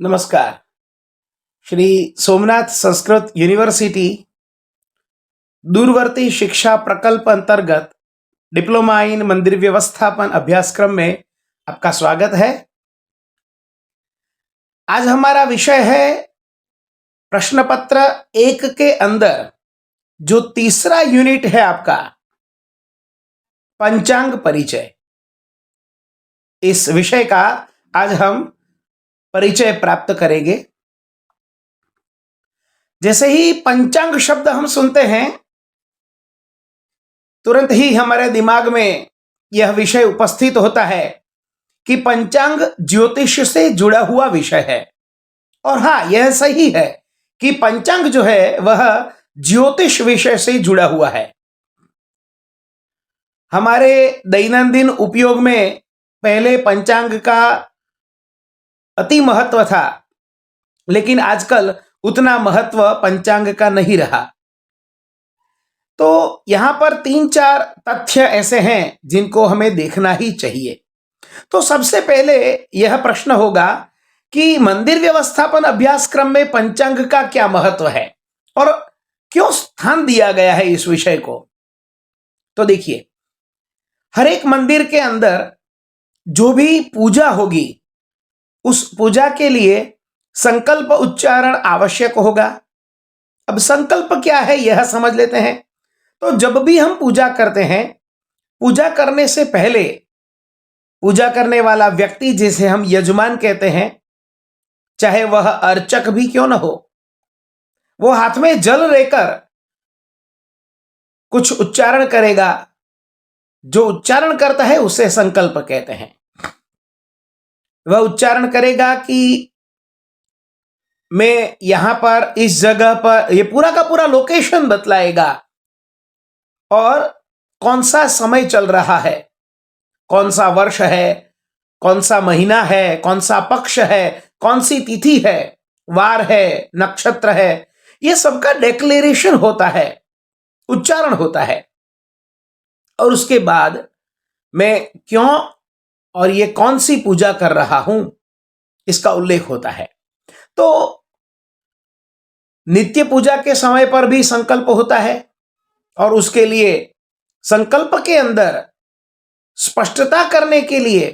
नमस्कार। श्री सोमनाथ संस्कृत यूनिवर्सिटी दूरवर्ती शिक्षा प्रकल्प अंतर्गत डिप्लोमा इन मंदिर व्यवस्थापन अभ्यासक्रम में आपका स्वागत है। आज हमारा विषय है प्रश्न पत्र 1 के अंदर जो तीसरा यूनिट है आपका पंचांग परिचय। इस विषय का आज हम परिचय प्राप्त करेंगे। जैसे ही पंचांग शब्द हम सुनते हैं तुरंत ही हमारे दिमाग में यह विषय उपस्थित होता है कि पंचांग ज्योतिष से जुड़ा हुआ विषय है। और हाँ, यह सही है कि पंचांग जो है वह ज्योतिष विषय से जुड़ा हुआ है। हमारे दैनंदिन उपयोग में पहले पंचांग का अति महत्व था, लेकिन आजकल उतना महत्व पंचांग का नहीं रहा। तो यहां पर 3-4 तथ्य ऐसे हैं जिनको हमें देखना ही चाहिए। तो सबसे पहले यह प्रश्न होगा कि मंदिर व्यवस्थापन अभ्यासक्रम में पंचांग का क्या महत्व है और क्यों स्थान दिया गया है इस विषय को। तो देखिए, हर एक मंदिर के अंदर जो भी पूजा होगी उस पूजा के लिए संकल्प उच्चारण आवश्यक होगा। अब संकल्प क्या है यह समझ लेते हैं। तो जब भी हम पूजा करते हैं, पूजा करने से पहले पूजा करने वाला व्यक्ति, जिसे हम यजमान कहते हैं, चाहे वह अर्चक भी क्यों न हो, वो हाथ में जल लेकर कुछ उच्चारण करेगा। जो उच्चारण करता है उसे संकल्प कहते हैं। वह उच्चारण करेगा कि मैं यहां पर इस जगह पर, ये पूरा का पूरा लोकेशन बतलाएगा और कौन सा समय चल रहा है, कौन सा वर्ष है, कौन सा महीना है, कौन सा पक्ष है, कौन सी तिथि है, वार है, नक्षत्र है, ये सबका डिक्लेरेशन होता है, उच्चारण होता है। और उसके बाद मैं क्यों और ये कौन सी पूजा कर रहा हूं इसका उल्लेख होता है। तो नित्य पूजा के समय पर भी संकल्प होता है और उसके लिए संकल्प के अंदर स्पष्टता करने के लिए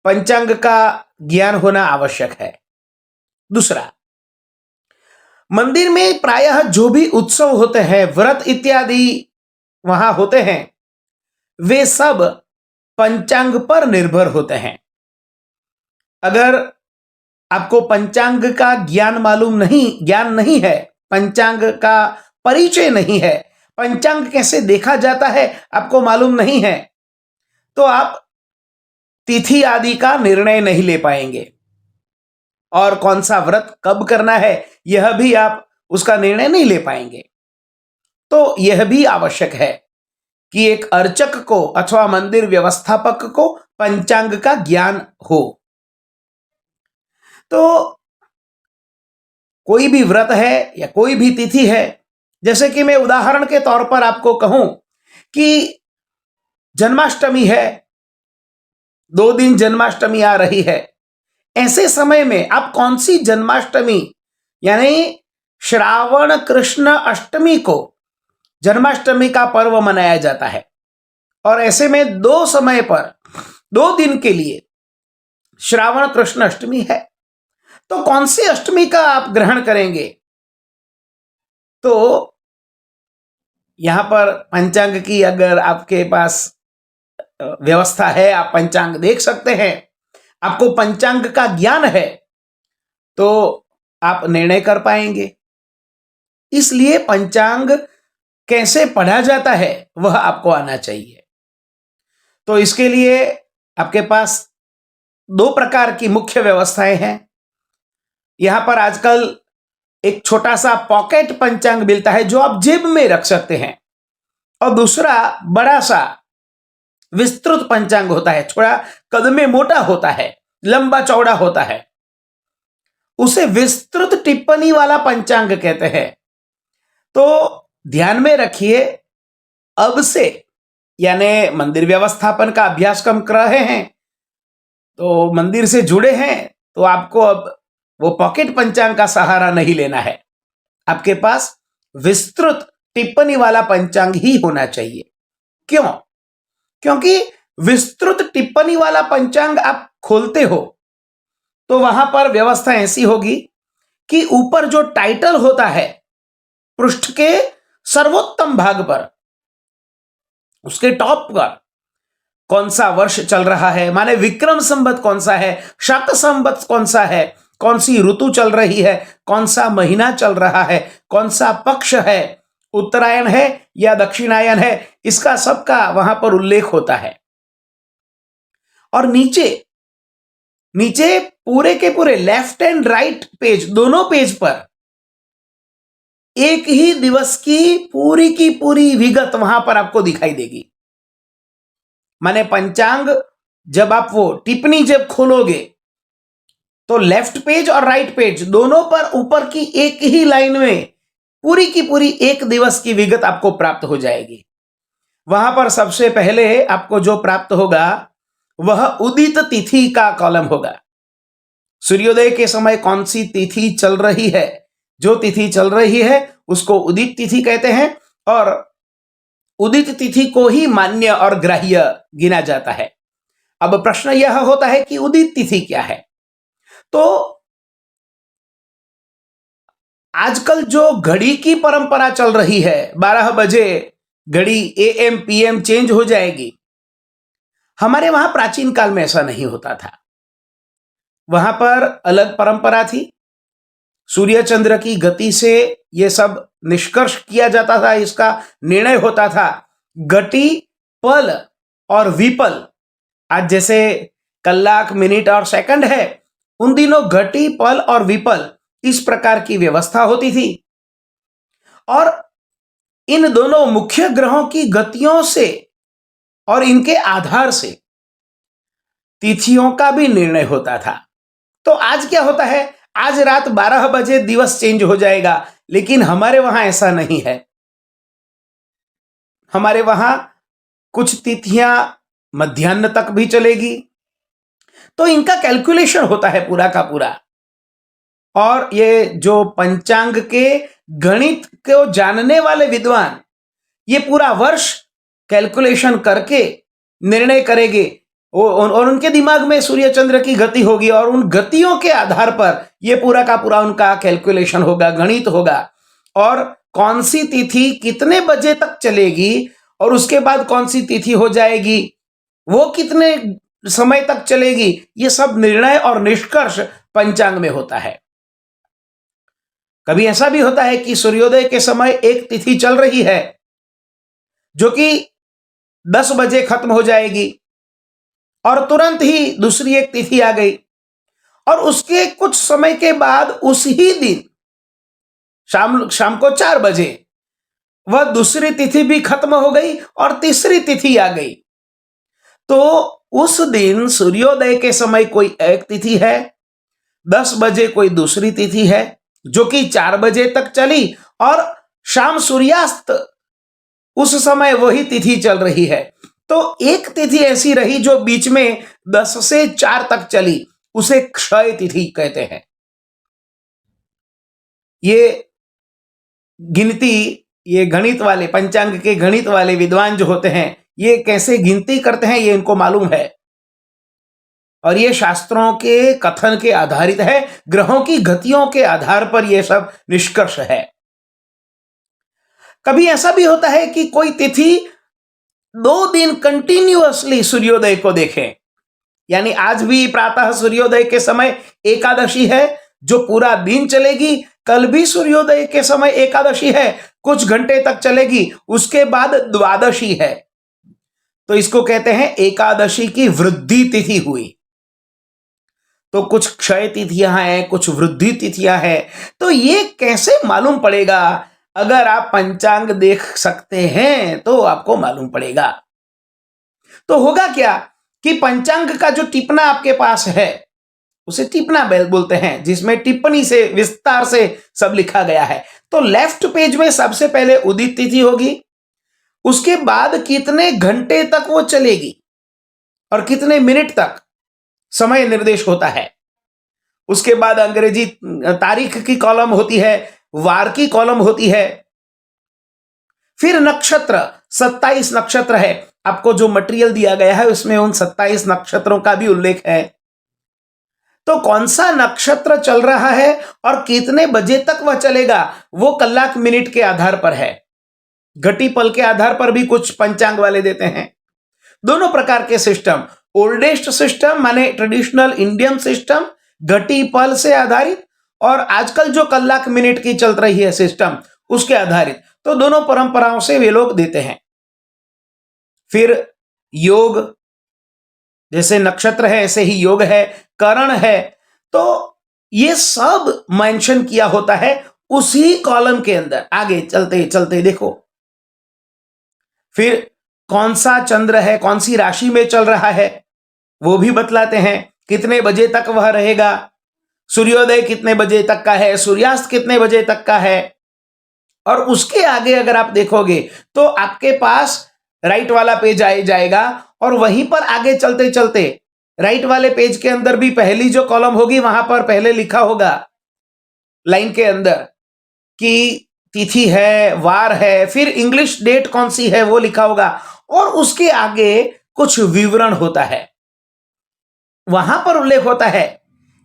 पंचांग का ज्ञान होना आवश्यक है। दूसरा, मंदिर में प्रायः जो भी उत्सव होते हैं, व्रत इत्यादि वहां होते हैं, वे सब पंचांग पर निर्भर होते हैं। अगर आपको पंचांग का ज्ञान नहीं है, पंचांग का परिचय नहीं है, पंचांग कैसे देखा जाता है आपको मालूम नहीं है, तो आप तिथि आदि का निर्णय नहीं ले पाएंगे। और कौन सा व्रत कब करना है यह भी आप उसका निर्णय नहीं ले पाएंगे। तो यह भी आवश्यक है कि एक अर्चक को अथवा मंदिर व्यवस्थापक को पंचांग का ज्ञान हो। तो कोई भी व्रत है या कोई भी तिथि है, जैसे कि मैं उदाहरण के तौर पर आपको कहूं कि जन्माष्टमी है, 2 दिन जन्माष्टमी आ रही है। ऐसे समय में आप कौन सी जन्माष्टमी, यानी श्रावण कृष्ण अष्टमी को जन्माष्टमी का पर्व मनाया जाता है, और ऐसे में 2 समय पर 2 दिन के लिए श्रावण कृष्ण अष्टमी है, तो कौन सी अष्टमी का आप ग्रहण करेंगे। तो यहां पर पंचांग की अगर आपके पास व्यवस्था है, आप पंचांग देख सकते हैं, आपको पंचांग का ज्ञान है, तो आप निर्णय कर पाएंगे। इसलिए पंचांग कैसे पढ़ा जाता है वह आपको आना चाहिए। तो इसके लिए आपके पास 2 प्रकार की मुख्य व्यवस्थाएं हैं। यहां पर आजकल एक छोटा सा पॉकेट पंचांग मिलता है जो आप जेब में रख सकते हैं, और दूसरा बड़ा सा विस्तृत पंचांग होता है, थोड़ा कद में मोटा होता है, लंबा चौड़ा होता है, उसे विस्तृत टिप्पणी वाला पंचांग कहते हैं। तो ध्यान में रखिए, अब से यानी मंदिर व्यवस्थापन का अभ्यासक्रम कर रहे हैं, तो मंदिर से जुड़े हैं, तो आपको अब वो पॉकेट पंचांग का सहारा नहीं लेना है, आपके पास विस्तृत टिप्पणी वाला पंचांग ही होना चाहिए। क्यों? क्योंकि विस्तृत टिप्पणी वाला पंचांग आप खोलते हो तो वहां पर व्यवस्था ऐसी होगी कि ऊपर जो टाइटल होता है पृष्ठ के सर्वोत्तम भाग पर, उसके टॉप पर कौन सा वर्ष चल रहा है, माने विक्रम संवत कौन सा है, शक संवत कौन सा है, कौन सी ऋतु चल रही है, कौन सा महीना चल रहा है, कौन सा पक्ष है, उत्तरायण है या दक्षिणायन है, इसका सबका वहां पर उल्लेख होता है। और नीचे नीचे पूरे के पूरे लेफ्ट एंड राइट पेज, दोनों पेज पर एक ही दिवस की पूरी विगत वहां पर आपको दिखाई देगी। माने पंचांग जब आप वो टिप्पणी जब खोलोगे तो लेफ्ट पेज और राइट पेज दोनों पर ऊपर की एक ही लाइन में पूरी की पूरी एक दिवस की विगत आपको प्राप्त हो जाएगी। वहां पर सबसे पहले आपको जो प्राप्त होगा वह उदित तिथि का कॉलम होगा। सूर्योदय के समय कौन सी तिथि चल रही है, जो तिथि चल रही है उसको उदित तिथि कहते हैं और उदित तिथि को ही मान्य और ग्राह्य गिना जाता है। अब प्रश्न यह होता है कि उदित तिथि क्या है। तो आजकल जो घड़ी की परंपरा चल रही है, 12 बजे घड़ी एएम पीएम चेंज हो जाएगी, हमारे वहां प्राचीन काल में ऐसा नहीं होता था। वहां पर अलग परंपरा थी। सूर्य चंद्र की गति से यह सब निष्कर्ष किया जाता था, इसका निर्णय होता था। घटी, पल और विपल, आज जैसे कलाक, मिनट और सेकंड है, उन दिनों घटी, पल और विपल इस प्रकार की व्यवस्था होती थी। और इन दोनों मुख्य ग्रहों की गतियों से और इनके आधार से तिथियों का भी निर्णय होता था। तो आज क्या होता है, आज रात 12 बजे दिवस चेंज हो जाएगा, लेकिन हमारे वहां ऐसा नहीं है। हमारे वहां कुछ तिथियां मध्याह्न तक भी चलेगी, तो इनका कैलकुलेशन होता है पूरा का पूरा। और ये जो पंचांग के गणित को जानने वाले विद्वान ये पूरा वर्ष कैलकुलेशन करके निर्णय करेंगे और उनके दिमाग में सूर्य चंद्र की गति होगी और उन गतियों के आधार पर ये पूरा का पूरा उनका कैलकुलेशन होगा, गणित होगा। और कौन सी तिथि कितने बजे तक चलेगी और उसके बाद कौन सी तिथि हो जाएगी, वो कितने समय तक चलेगी, ये सब निर्णय और निष्कर्ष पंचांग में होता है। कभी ऐसा भी होता है कि सूर्योदय के समय एक तिथि चल रही है जो कि 10 बजे खत्म हो जाएगी और तुरंत ही दूसरी एक तिथि आ गई और उसके कुछ समय के बाद उस ही दिन शाम को 4 बजे वह दूसरी तिथि भी खत्म हो गई और तीसरी तिथि आ गई। तो उस दिन सूर्योदय के समय कोई एक तिथि है, 10 बजे कोई दूसरी तिथि है जो कि 4 बजे तक चली और शाम सूर्यास्त उस समय वही तिथि चल रही है। तो एक तिथि ऐसी रही जो बीच में 10 से 4 तक चली, उसे क्षय तिथि कहते हैं। ये गिनती, ये गणित वाले, पंचांग के गणित वाले विद्वान जो होते हैं, ये कैसे गिनती करते हैं ये इनको मालूम है और ये शास्त्रों के कथन के आधारित है, ग्रहों की गतियों के आधार पर यह सब निष्कर्ष है। कभी ऐसा भी होता है कि कोई तिथि 2 दिन कंटिन्यूअसली सूर्योदय को देखें, यानी आज भी प्रातः सूर्योदय के समय एकादशी है जो पूरा दिन चलेगी, कल भी सूर्योदय के समय एकादशी है, कुछ घंटे तक चलेगी, उसके बाद द्वादशी है। तो इसको कहते हैं एकादशी की वृद्धि तिथि हुई। तो कुछ क्षय तिथियां हैं, कुछ वृद्धि तिथियां हैं। तो ये कैसे मालूम पड़ेगा? अगर आप पंचांग देख सकते हैं तो आपको मालूम पड़ेगा। तो होगा क्या कि पंचांग का जो टिप्पणा आपके पास है उसे टिप्पणा बोलते हैं, जिसमें टिप्पणी से विस्तार से सब लिखा गया है। तो लेफ्ट पेज में सबसे पहले उदित तिथि होगी, उसके बाद कितने घंटे तक वो चलेगी और कितने मिनट तक समय निर्देश होता है, उसके बाद अंग्रेजी तारीख की कॉलम होती है, वार की कॉलम होती है। फिर नक्षत्र, 27 नक्षत्र है। आपको जो मटेरियल दिया गया है उसमें उन 27 नक्षत्रों का भी उल्लेख है। तो कौन सा नक्षत्र चल रहा है और कितने बजे तक वह चलेगा, वो कलाक मिनट के आधार पर है। घटी पल के आधार पर भी कुछ पंचांग वाले देते हैं। दोनों प्रकार के सिस्टम, ओल्डेस्ट सिस्टम माने ट्रेडिशनल इंडियन सिस्टम घटी पल से आधारित, और आजकल जो कलाक मिनट की चल रही है सिस्टम उसके आधारित। तो दोनों परंपराओं से वे लोग देते हैं। फिर योग, जैसे नक्षत्र है ऐसे ही योग है, करण है, तो ये सब मेंशन किया होता है उसी कॉलम के अंदर। आगे चलते चलते देखो, फिर कौन सा चंद्र है, कौन सी राशि में चल रहा है वो भी बतलाते हैं, कितने बजे तक वह रहेगा, सूर्योदय कितने बजे तक का है, सूर्यास्त कितने बजे तक का है। और उसके आगे अगर आप देखोगे तो आपके पास राइट वाला पेज आ जाएगा, और वहीं पर आगे चलते चलते राइट वाले पेज के अंदर भी पहली जो कॉलम होगी वहां पर पहले लिखा होगा लाइन के अंदर कि तिथि है, वार है, फिर इंग्लिश डेट कौन सी है वो लिखा होगा, और उसके आगे कुछ विवरण होता है। वहां पर उल्लेख होता है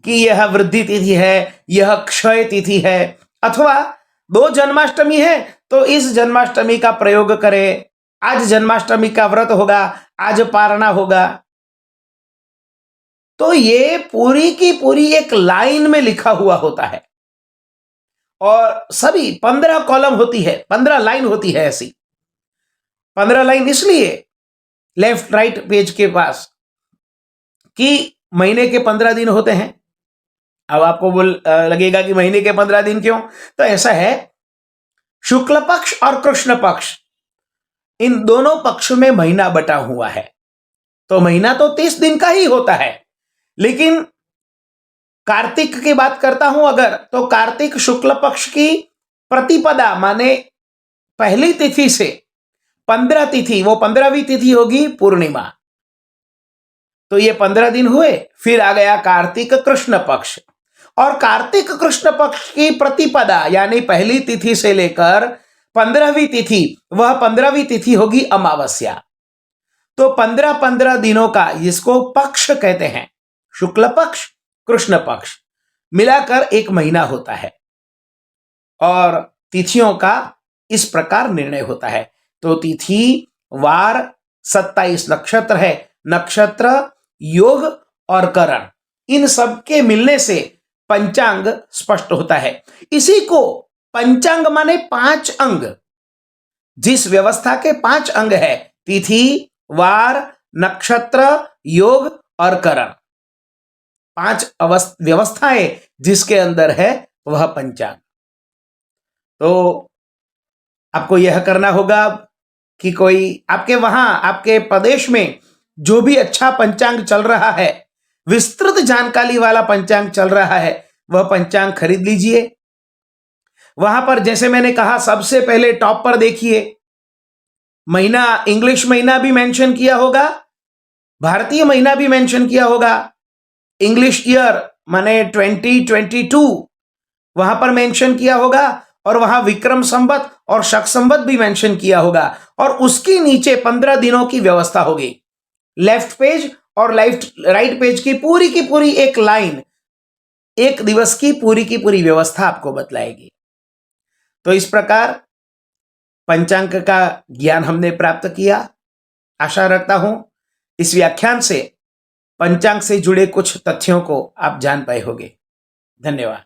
कि यह वृद्धि तिथि है, यह क्षय तिथि है, अथवा 2 जन्माष्टमी है तो इस जन्माष्टमी का प्रयोग करें, आज जन्माष्टमी का व्रत होगा, आज पारणा होगा। तो ये पूरी की पूरी एक लाइन में लिखा हुआ होता है, और सभी 15 कॉलम होती है, 15 लाइन होती है ऐसी। 15 लाइन इसलिए लेफ्ट राइट पेज के पास कि महीने के 15 दिन होते हैं। अब आपको लगेगा कि महीने के 15 दिन क्यों, तो ऐसा है, शुक्ल पक्ष और कृष्ण पक्ष, इन दोनों पक्ष में महीना बटा हुआ है। तो महीना तो 30 दिन का ही होता है, लेकिन कार्तिक की बात करता हूं अगर, तो कार्तिक शुक्ल पक्ष की प्रतिपदा माने पहली तिथि से 15 तिथि, वो 15वीं तिथि होगी पूर्णिमा। तो ये 15 दिन हुए, फिर आ गया कार्तिक कृष्ण पक्ष, और कार्तिक कृष्ण पक्ष की प्रतिपदा यानी पहली तिथि से लेकर 15वीं तिथि, वह 15वीं तिथि होगी अमावस्या। तो 15-15 दिनों का इसको पक्ष कहते हैं, शुक्ल पक्ष कृष्ण पक्ष मिलाकर एक महीना होता है, और तिथियों का इस प्रकार निर्णय होता है। तो तिथि, वार, 27 नक्षत्र है, नक्षत्र, योग और करण, इन सब के मिलने से पंचांग स्पष्ट होता है। इसी को पंचांग माने 5 अंग, जिस व्यवस्था के 5 अंग है, तिथि, वार, नक्षत्र, योग और करण, 5 व्यवस्थाएं जिसके अंदर है वह पंचांग। तो आपको यह करना होगा कि कोई आपके वहां आपके प्रदेश में जो भी अच्छा पंचांग चल रहा है, विस्तृत जानकारी वाला पंचांग चल रहा है, वह पंचांग खरीद लीजिए। वहां पर जैसे मैंने कहा, सबसे पहले टॉप पर देखिए, महीना, इंग्लिश महीना भी मेंशन किया होगा, भारतीय महीना भी मेंशन किया होगा, इंग्लिश ईयर माने 2022 वहां पर मेंशन किया होगा, और वहां विक्रम संवत और शक संवत भी मेंशन किया होगा, और उसके नीचे 15 दिनों की व्यवस्था होगी। लेफ्ट पेज और राइट पेज की पूरी एक लाइन एक दिवस की पूरी व्यवस्था आपको बतलाएगी। तो इस प्रकार पंचांग का ज्ञान हमने प्राप्त किया। आशा रखता हूं इस व्याख्यान से पंचांग से जुड़े कुछ तथ्यों को आप जान पाए होंगे। धन्यवाद।